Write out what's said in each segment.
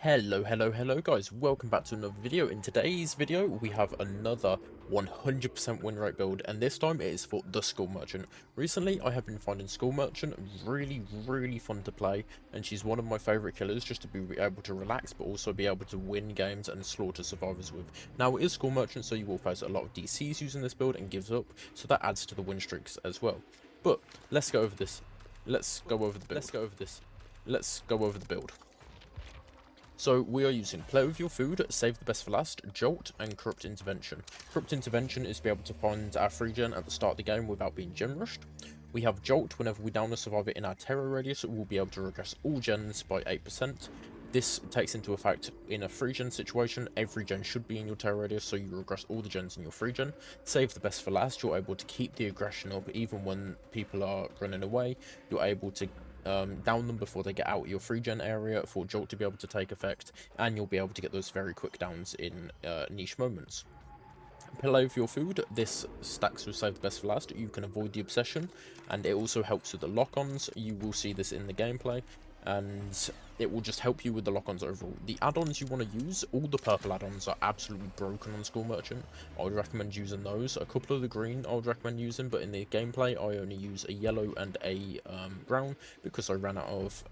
Hello guys, welcome back to another video. In today's video we have another 100% win rate build, and this time it is for the School Merchant. Recently I have been finding School Merchant really fun to play, and she's one of my favourite killers just to be able to relax but also be able to win games and slaughter survivors with. Now it is School Merchant, so you will face a lot of DCs using this build and gives up, so that adds to the win streaks as well. But let's go over this. Let's go over the build. So we are using Play With Your Food, Save the Best for Last, Jolt, and Corrupt Intervention. Corrupt Intervention is to be able to find our free gen at the start of the game without being gen rushed. We have Jolt. Whenever we down a survivor in our terror radius, we'll be able to regress all gens by 8%. This takes into effect in a free gen situation. Every gen should be in your terror radius, so you regress all the gens in your free gen. Save the Best for Last. You're able to keep the aggression up even when people are running away. You're able to down them before they get out of your free gen area for Jolt to be able to take effect, and you'll be able to get those very quick downs in niche moments. Play With Your Food. This stacks with Save the Best for Last. You can avoid the obsession, and it also helps with the lock-ons. You will see this in the gameplay, and it will just help you with the lock-ons overall. The add-ons you want to use, all the purple add-ons are absolutely broken on School Merchant. I would recommend using those. A couple of the green I would recommend using, but in the gameplay I only use a yellow and a brown because I ran out of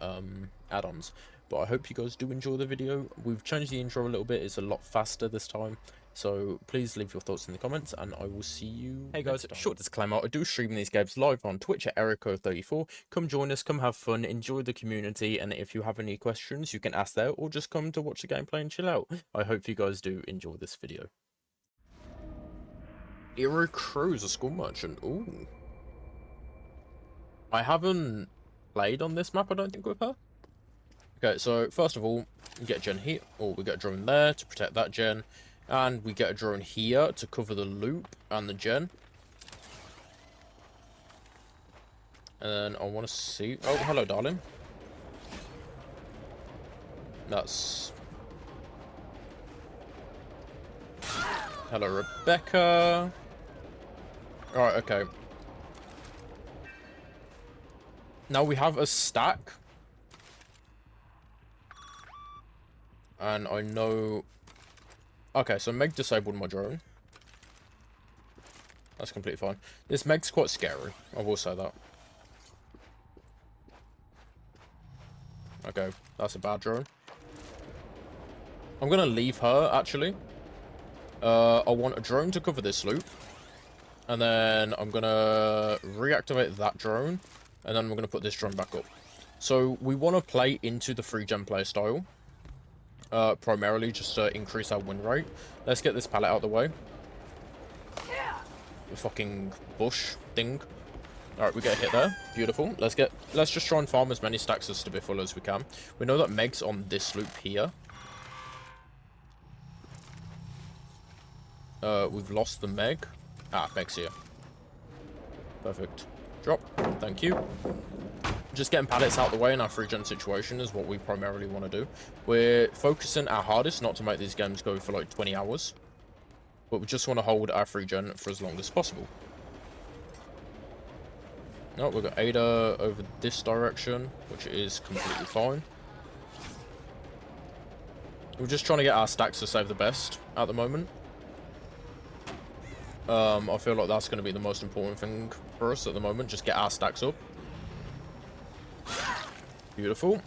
add-ons. But I hope you guys do enjoy the video. We've changed the intro a little bit. It's a lot faster this time. So please leave your thoughts in the comments, and I will see you. Hey guys, short disclaimer, I do stream these games live on Twitch at Erico34. Come join us, come have fun, enjoy the community, and if you have any questions, you can ask there, or just come to watch the gameplay and chill out. I hope you guys do enjoy this video. Hero Cruz, a School Merchant. Ooh. I haven't played on this map, I don't think, with her. Okay, so first of all, we get a gen here, or we get a drone there to protect that gen. And we get a drone here to cover the loop and the gen. And then I want to see... Oh, hello, darling. That's... Hello, Rebecca. Alright, okay. Now we have a stack. And I know... Okay, so Meg disabled my drone. That's completely fine. This Meg's quite scary, I will say that. Okay, that's a bad drone. I'm gonna leave her, actually. I want a drone to cover this loop. And then I'm gonna reactivate that drone. And then we're gonna put this drone back up. So we want to play into the free gen play style. Primarily just to increase our win rate. Let's get this pallet out of the way. The fucking bush thing. Alright, we get a hit there. Beautiful. Let's just try and farm as many stacks as to be full as we can. We know that Meg's on this loop here. We've lost the Meg. Ah, Meg's here. Perfect. Drop. Thank you. Just getting pallets out the way in our free gen situation is what we primarily want to do. We're focusing our hardest not to make these games go for like 20 hours. But we just want to hold our free gen for as long as possible. Oh, we've got Ada over this direction, which is completely fine. We're just trying to get our stacks to save the best at the moment. I feel like that's going to be the most important thing for us at the moment. Just get our stacks up. Beautiful.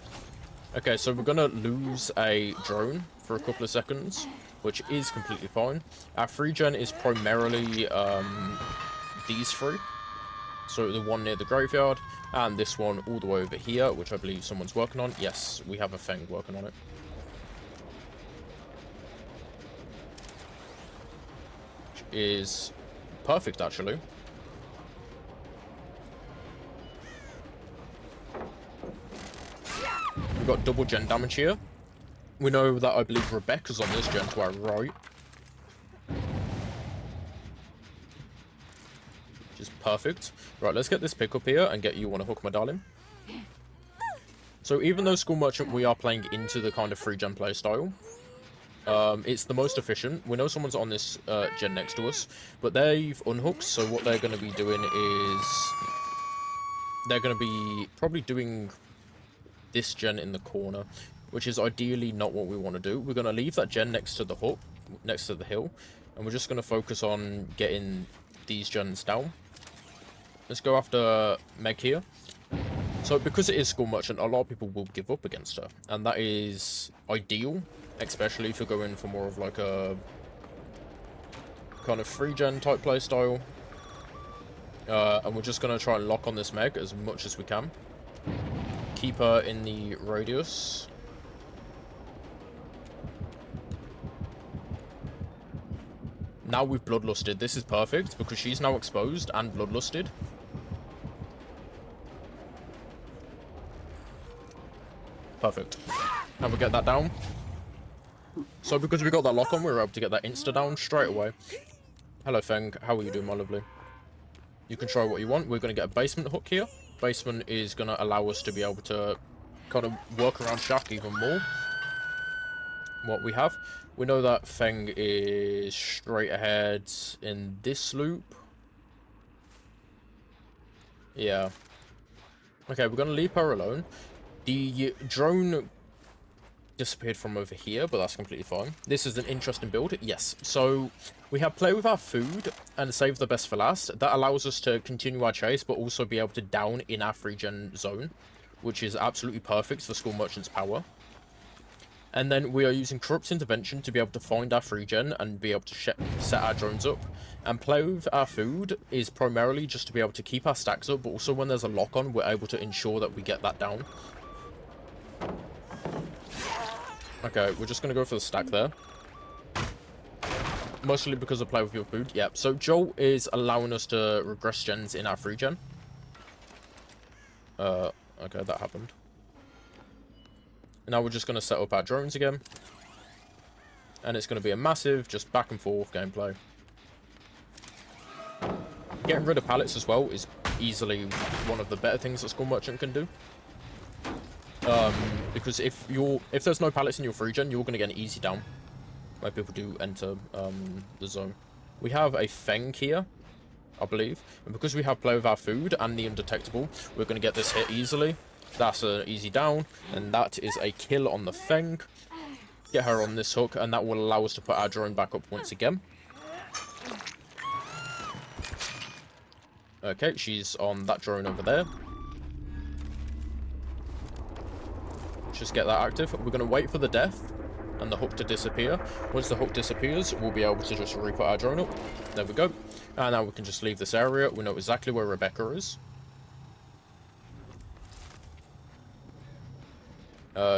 Okay, so we're gonna lose a drone for a couple of seconds, which is completely fine. Our free gen is primarily these three. So the one near the graveyard, and this one all the way over here, which I believe someone's working on. Yes, we have a Feng working on it. Which is perfect, actually. We've got double gen damage here. We know that I believe Rebecca's on this gen to our right. Which is perfect. Right, let's get this pick up here and get you on a hook, my darling. So even though School Merchant, we are playing into the kind of free gen play style. It's the most efficient. We know someone's on this gen next to us, but they've unhooked, so what they're going to be doing is... They're going to be probably doing this gen in the corner. which is ideally not what we want to do. We're going to leave that gen next to the hook, next to the hill, and we're just going to focus on getting these gens down. Let's go after Meg here. So because it is Skull Merchant, a lot of people will give up against her, and that is ideal, especially if you're going for more of like a kind of free gen type playstyle. And we're just going to try and lock on this Meg as much as we can. Keep her in the radius. Now we've bloodlusted. This is perfect because she's now exposed and bloodlusted. Perfect. And we get that down. So because we got that lock on, we were able to get that insta down straight away. Hello Feng, how are you doing, my lovely? You can try what you want. We're going to get a basement hook here. Basement is going to allow us to be able to kind of work around Shaq even more. What we have. We know that Feng is straight ahead in this loop. Yeah. Okay, we're going to leave her alone. The drone disappeared from over here, but that's completely fine. This is an interesting build. Yes. So we have play with our food and save the best for last. That allows us to continue our chase, but also be able to down in our free gen zone, which is absolutely perfect for Skull Merchant's power. And then we are using Corrupt Intervention to be able to find our free gen and be able to set our drones up. And play with our food is primarily just to be able to keep our stacks up, but also when there's a lock on, we're able to ensure that we get that down. Okay, we're just going to go for the stack there. Mostly because of play with your food. Yep, so Jolt is allowing us to regress gens in our free gen. Okay, that happened. Now we're just going to set up our drones again. And it's going to be a massive, just back and forth gameplay. Getting rid of pallets as well is easily one of the better things that Skull Merchant can do. Because if there's no pallets in your free gen, you're going to get an easy down. Where people do enter the zone. We have a Feng here, I believe. And because we have play with our food and the undetectable, we're going to get this hit easily. That's an easy down, and that is a kill on the Feng. Get her on this hook, and that will allow us to put our drone back up once again. Okay, she's on that drone over there. Just get that active. We're going to wait for the death and the hook to disappear. Once the hook disappears, we'll be able to just re-put our drone up. There we go. And now we can just leave this area. We know exactly where Rebecca is.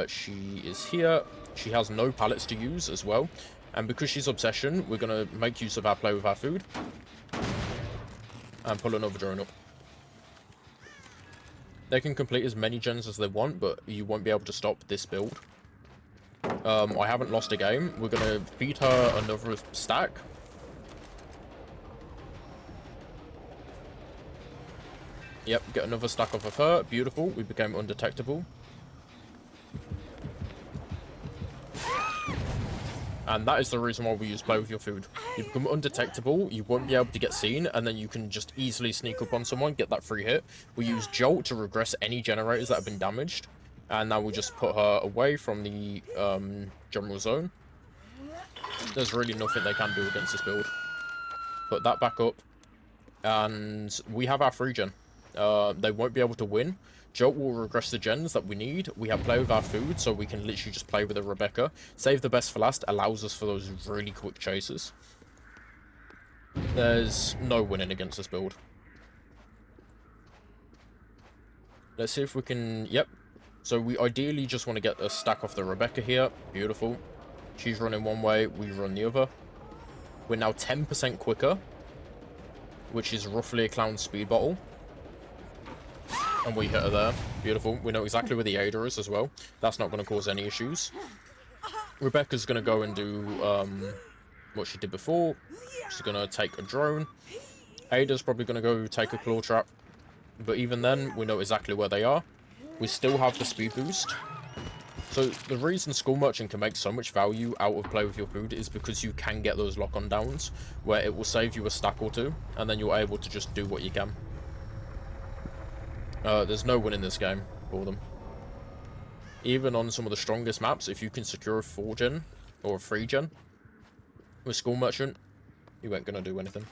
She is here. She has no pallets to use as well. And because she's Obsession, we're going to make use of our play with our food. And pull another drone up. They can complete as many gens as they want, but you won't be able to stop this build. I haven't lost a game. We're going to feed her another stack. Yep, get another stack off of her. Beautiful. We became undetectable. And that is the reason why we use play with your food. You become undetectable, you won't be able to get seen, and then you can just easily sneak up on someone, get that free hit. We use Jolt to regress any generators that have been damaged. And now we just put her away from the general zone. There's really nothing they can do against this build. Put that back up. And we have our free gen. They won't be able to win. Jolt will regress the gens that we need. We have play with our food, so we can literally just play with a Rebecca. Save the best for last allows us for those really quick chases. There's no winning against this build. Let's see if we can... Yep. So we ideally just want to get a stack off the Rebecca here. Beautiful. She's running one way, we run the other. We're now 10% quicker, which is roughly a clown speed bottle. And we hit her there. Beautiful. We know exactly where the Ada is as well. That's not going to cause any issues. Rebecca's going to go and do what she did before. She's going to take a drone. Ada's probably going to go take a claw trap. But even then, we know exactly where they are. We still have the speed boost. So the reason Skull Merchant can make so much value out of play with your food is because you can get those lock-on downs where it will save you a stack or two. And then you're able to just do what you can. There's no win in this game for them. Even on some of the strongest maps, if you can secure a 4-gen or a 3-gen with School Merchant, you ain't gonna do anything.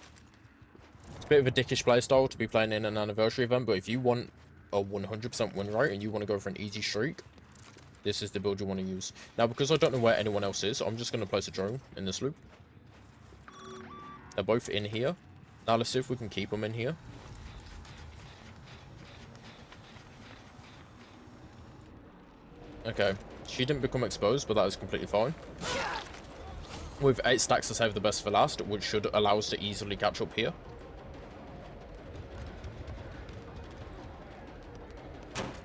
It's a bit of a dickish playstyle to be playing in an anniversary event, but if you want a 100% win rate and you want to go for an easy streak, this is the build you want to use. Now, because I don't know where anyone else is, I'm just going to place a drone in this loop. They're both in here. Now, let's see if we can keep them in here. Okay, she didn't become exposed, but that is completely fine. With 8 stacks to save the best for last, which should allow us to easily catch up here.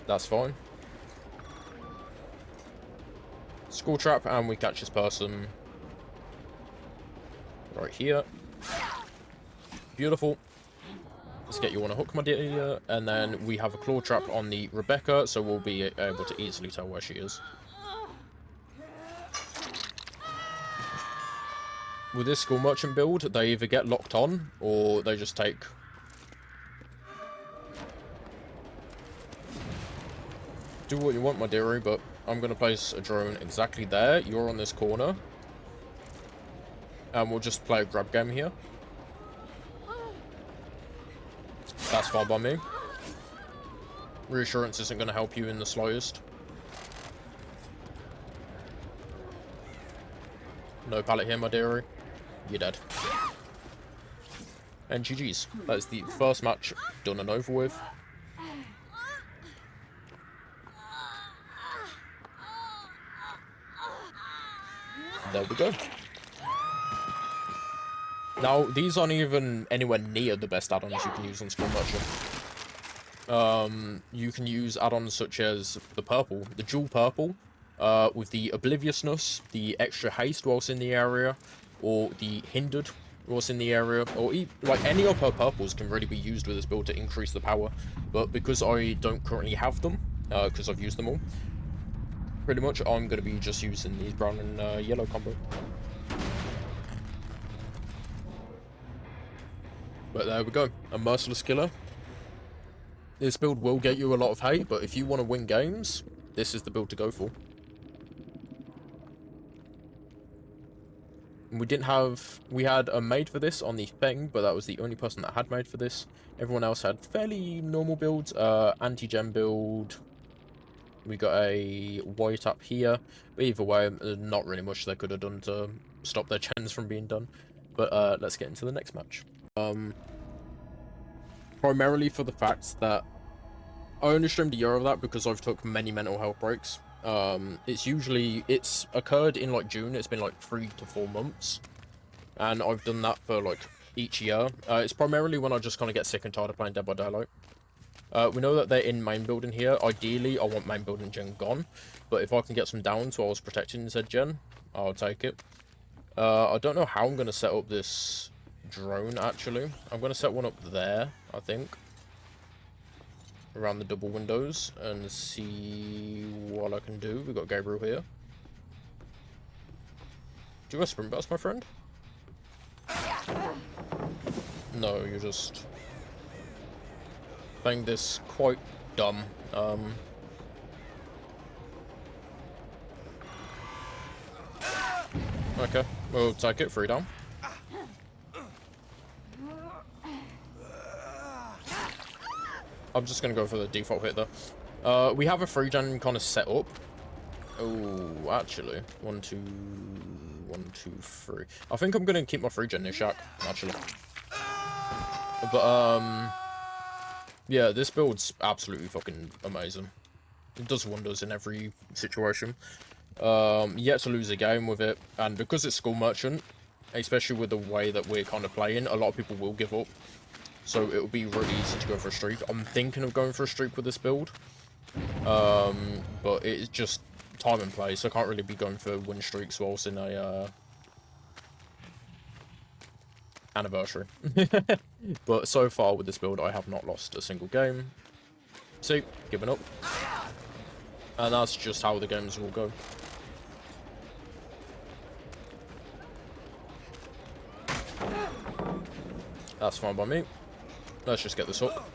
That's fine. School trap, and we catch this person right here. Beautiful. Let's get you on a hook, my dear. And then we have a claw trap on the Rebecca, so we'll be able to easily tell where she is. With this School Merchant build, they either get locked on, or they just take... Do what you want, my dearie, but I'm going to place a drone exactly there. You're on this corner. And we'll just play a grab game here. That's fine by me. Reassurance isn't going to help you in the slowest. No pallet here, my dearie. You're dead. And GG's. That is the first match done and over with. There we go. Now, these aren't even anywhere near the best add-ons you can use on School Merchant. You can use add-ons such as the purple, the dual purple, with the obliviousness, the extra haste whilst in the area, or the hindered whilst in the area, or like any of her purples can really be used with this build to increase the power. But because I don't currently have them, because I've used them all, pretty much I'm going to be just using these brown and yellow combo. But there we go, a merciless killer. This build will get you a lot of hate, but if you want to win games, this is the build to go for. We had a maid for this on the thing, but that was the only person that had made for this. Everyone else had fairly normal builds, anti-gem build. We got a white up here, but either way, not really much they could have done to stop their gens from being done. But let's get into the next match. Primarily for the fact that I only streamed a year of that because I've took many mental health breaks. It's occurred in like June. It's been like 3 to 4 months, and I've done that for like each year. It's primarily when I just kind of get sick and tired of playing Dead by Daylight. We know that they're in main building here. Ideally, I want main building gen gone, but if I can get some downs while I was protecting said gen, I'll take it. I don't know how I'm going to set up this drone, actually. I'm going to set one up there, I think, around the double windows, and see what I can do. We've got Gabriel here. Do you have sprint burst, my friend? No, you're just playing this quite dumb. Okay, we'll take it, 3 down. I'm just gonna go for the default hit though. We have a 3-gen kind of set up. Oh, actually, 1, 2, 1, 2, 3. I think I'm gonna keep my 3-gen near Shack, actually. But yeah, this build's absolutely fucking amazing. It does wonders in every situation. Yet to lose a game with it, and because it's School Merchant, especially with the way that we're kind of playing, a lot of people will give up. So it will be really easy to go for a streak. I'm thinking of going for a streak with this build, but it's just time and place. So I can't really be going for win streaks whilst in a anniversary. But so far with this build, I have not lost a single game. See, giving up. And that's just how the games will go. That's fine by me. Let's just get this up.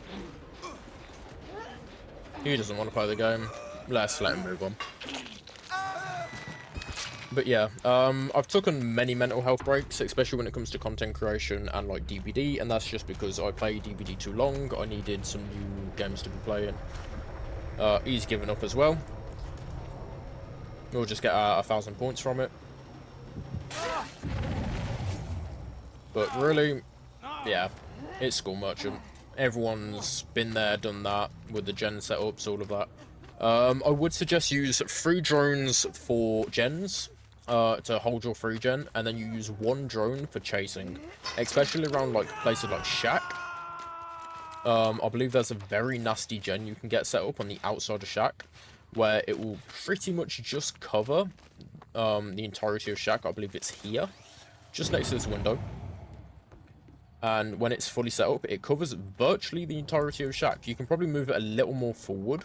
He doesn't want to play the game. Let's let him move on. But yeah, I've taken many mental health breaks, especially when it comes to content creation and like DBD, and that's just because I played DBD too long. I needed some new games to be playing. He's given up as well. We'll just get 1,000 points from it. But really, yeah, it's School Merchant. Everyone's been there, done that with the gen setups, all of that. I would suggest use 3 drones for gens to hold your 3 gen, and then you use 1 drone for chasing, especially around like places like Shack. I believe there's a very nasty gen you can get set up on the outside of Shack, where it will pretty much just cover the entirety of Shack. I believe it's here, just next to this window. And when it's fully set up, it covers virtually the entirety of Shack. You can probably move it a little more forward,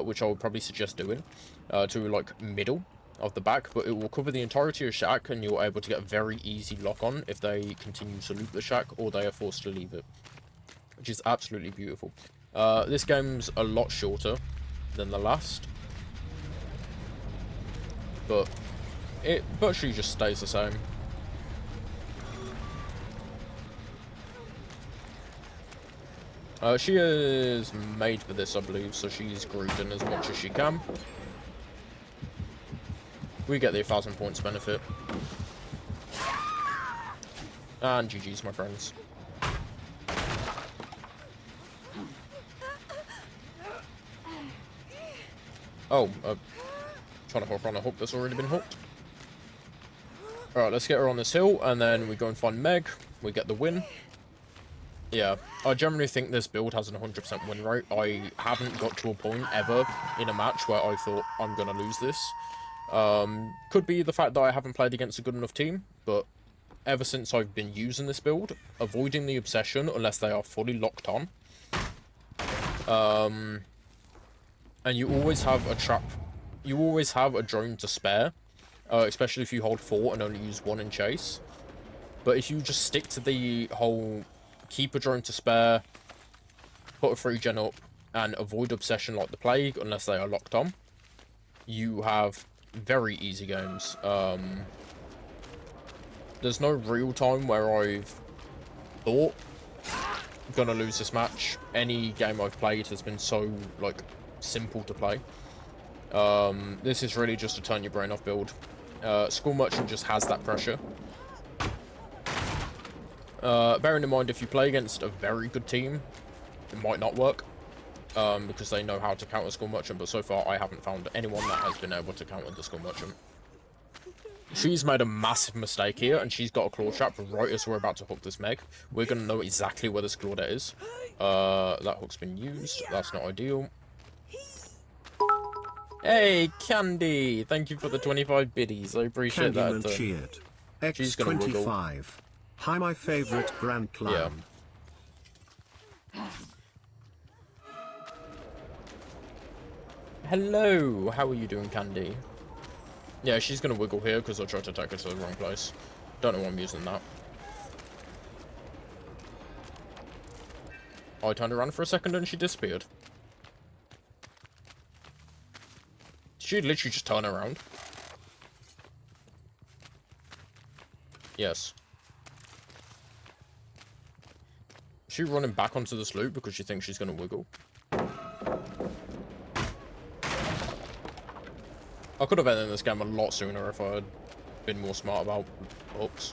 which I would probably suggest doing, to like middle of the back, but it will cover the entirety of Shack, and you're able to get a very easy lock on if they continue to loot the Shack or they are forced to leave it, which is absolutely beautiful. This game's a lot shorter than the last, but it virtually just stays the same. She is made for this, I believe, so she's greeding as much as she can. We get the 1,000 points benefit. And GG's, my friends. Oh, trying to hook on a hook that's already been hooked. Alright, let's get her on this hill, and then we go and find Meg. We get the win. Yeah, I generally think this build has an 100% win rate. I haven't got to a point ever in a match where I thought I'm going to lose this. Could be the fact that I haven't played against a good enough team, but ever since I've been using this build, avoiding the obsession unless they are fully locked on. And you always have a trap, you always have a drone to spare, especially if you hold 4 and only use 1 in chase. But if you just stick to the whole keep a drone to spare, put a 3 gen up, and avoid obsession like the plague unless they are locked on, you have very easy games. There's no real time where I've thought I'm gonna lose this match. Any game I've played has been so like simple to play. This is really just a turn your brain off build. School Merchant just has that pressure. Bearing in mind, if you play against a very good team, it might not work, because they know how to counter School Merchant, but so far I haven't found anyone that has been able to counter the School Merchant. She's made a massive mistake here, and she's got a claw trap right as we're about to hook this Meg. We're going to know exactly where this Claudette is. That hook's been used. That's not ideal. Hey, Candy! Thank you for the 25 biddies. I appreciate Candyman that. Cheered. She's going to wiggle. X25. Hi, my favorite Grand Clown. Yeah. Hello, how are you doing, Candy? Yeah, she's gonna wiggle here because I tried to take her to the wrong place. Don't know why I'm using that. I turned around for a second and she disappeared. Did she literally just turn around? Yes. Is she running back onto this loop because she thinks she's gonna wiggle? I could have ended this game a lot sooner if I had been more smart about hooks.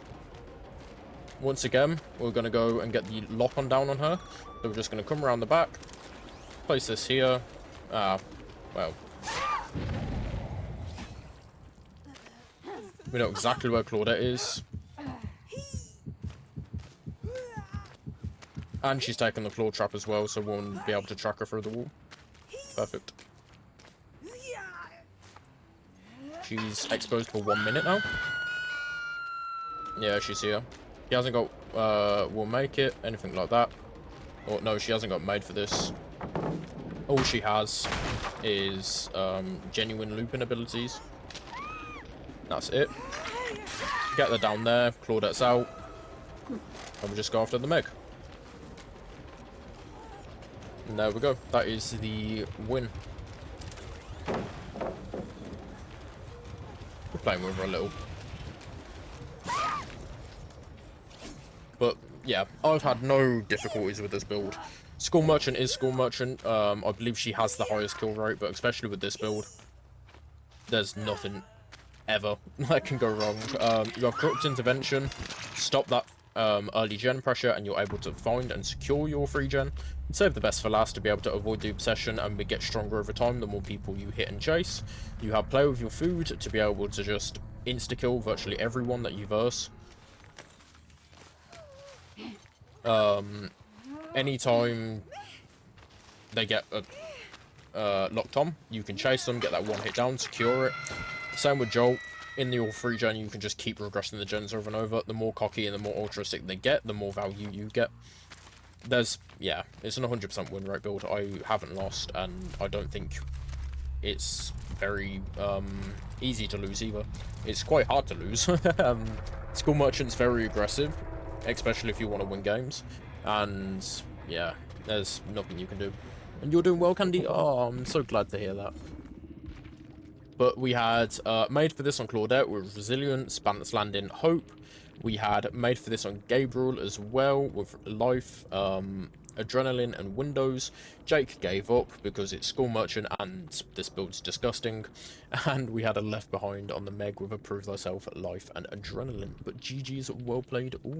Once again, we're going to go and get the lock on down on her. So we're just going to come around the back, place this here. Well. We know exactly where Claudette is. And she's taken the claw trap as well, so we won't be able to track her through the wall. Perfect. She's exposed for 1 minute now. Yeah, she's here. She hasn't got, will make it, anything like that. Oh, no, she hasn't got made for this. All she has is, genuine looping abilities. That's it. Get her down there, Claudette's out. And we'll just go after the Meg. And there we go. That is the win. playing with her a little. But yeah, I've had no difficulties with this build. School Merchant is School Merchant. I believe she has the highest kill rate, but especially with this build, there's nothing ever that can go wrong. You have Corrupt Intervention, stop that early gen pressure, and you're able to find and secure your free gen. Save the best for last to be able to avoid the obsession and get stronger over time the more people you hit and chase. You have Play with your food to be able to just insta-kill virtually everyone that you verse. Anytime they get locked on, you can chase them, get that one hit down, secure it. Same with Jolt. In your free gen, you can just keep regressing the gens over and over. The more cocky and the more altruistic they get, the more value you get. Yeah, it's an 100% win rate build. I haven't lost, and I don't think it's very easy to lose either. It's quite hard to lose. School Merchant's very aggressive, especially if you want to win games. And yeah, there's nothing you can do. And you're doing well, Candy? Oh, I'm so glad to hear that. But we had Made for this on Claudette with Resilience, Balance Landing, Hope. We had Made for this on Gabriel as well with Life, Adrenaline, and Windows. Jake gave up because it's School Merchant and this build's disgusting. And we had a Left Behind on the Meg with a Prove Thyself, Life, and Adrenaline. But GG's well played all.